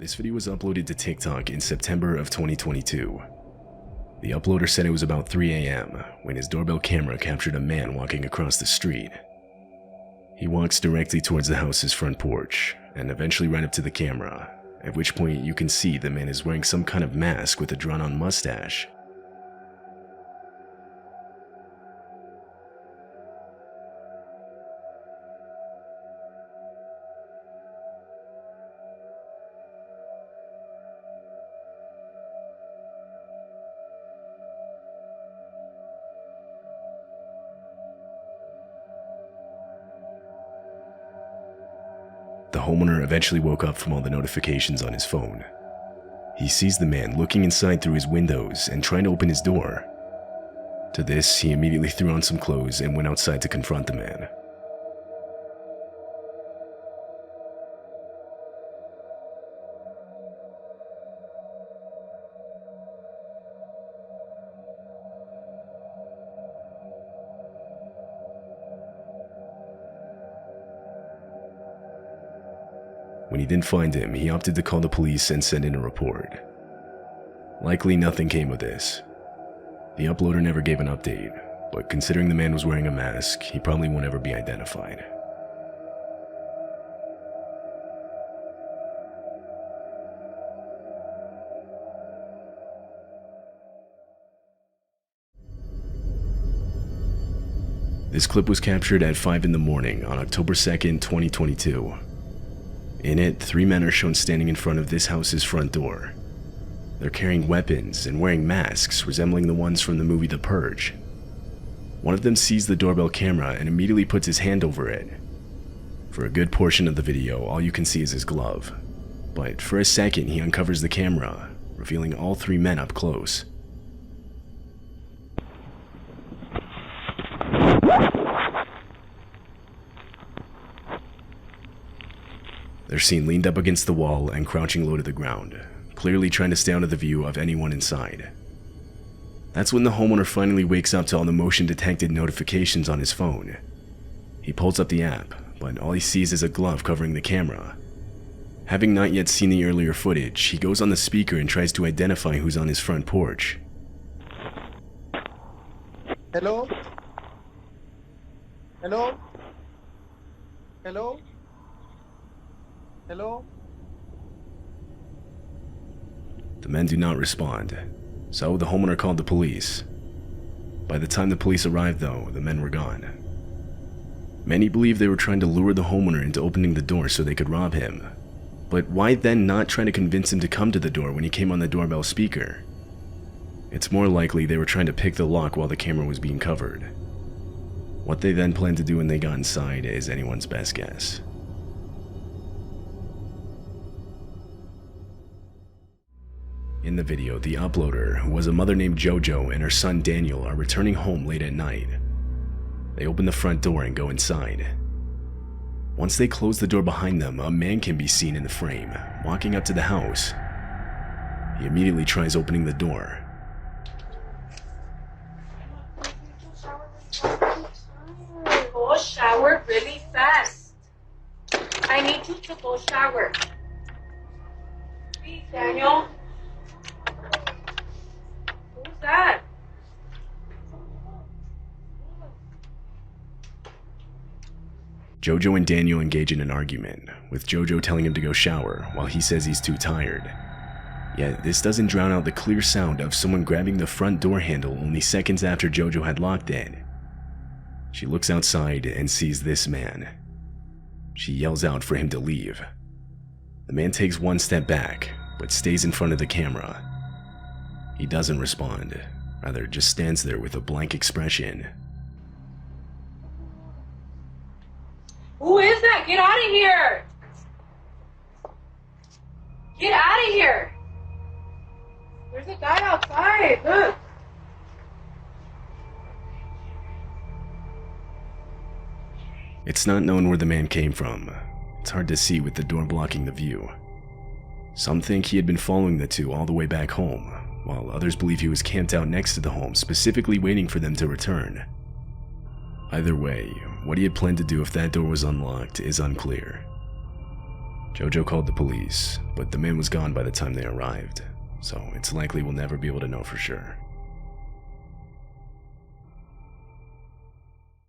This video was uploaded to TikTok in September of 2022. The uploader said it was about 3 a.m. when his doorbell camera captured a man walking across the street. He walks directly towards the house's front porch and eventually right up to the camera, at which point you can see the man is wearing some kind of mask with a drawn-on mustache. The homeowner eventually woke up from all the notifications on his phone. He sees the man looking inside through his windows and trying to open his door. To this, he immediately threw on some clothes and went outside to confront the man. When he didn't find him, he opted to call the police and send in a report. Likely nothing came of this. The uploader never gave an update, but considering the man was wearing a mask, he probably won't ever be identified. This clip was captured at 5 in the morning on October 2nd, 2022. In it, 3 men are shown standing in front of this house's front door. They're carrying weapons and wearing masks resembling the ones from the movie The Purge. One of them sees the doorbell camera and immediately puts his hand over it. For a good portion of the video, all you can see is his glove. But for a second, he uncovers the camera, revealing all 3 men up close. They're seen leaned up against the wall and crouching low to the ground, clearly trying to stay out of the view of anyone inside. That's when the homeowner finally wakes up to all the motion-detected notifications on his phone. He pulls up the app, but all he sees is a glove covering the camera. Having not yet seen the earlier footage, he goes on the speaker and tries to identify who's on his front porch. Hello? Hello? Hello? Hello? The men do not respond, so the homeowner called the police. By the time the police arrived though, the men were gone. Many believe they were trying to lure the homeowner into opening the door so they could rob him. But why then not try to convince him to come to the door when he came on the doorbell speaker? It's more likely they were trying to pick the lock while the camera was being covered. What they then planned to do when they got inside is anyone's best guess. In the video, the uploader, who was a mother named JoJo, and her son Daniel are returning home late at night. They open the front door and go inside. Once they close the door behind them, a man can be seen in the frame, walking up to the house. He immediately tries opening the door. Go shower really fast. I need you to go shower. Please, Daniel. Who's that? JoJo and Daniel engage in an argument, with JoJo telling him to go shower while he says he's too tired. Yet this doesn't drown out the clear sound of someone grabbing the front door handle only seconds after JoJo had locked it. She looks outside and sees this man. She yells out for him to leave. The man takes one step back, but stays in front of the camera. He doesn't respond, rather just stands there with a blank expression. Who is that? Get out of here! Get out of here! There's a guy outside, look! It's not known where the man came from. It's hard to see with the door blocking the view. Some think he had been following the two all the way back home, while others believe he was camped out next to the home, specifically waiting for them to return. Either way, what he had planned to do if that door was unlocked is unclear. Jojo called the police, but the man was gone by the time they arrived, so it's likely we'll never be able to know for sure.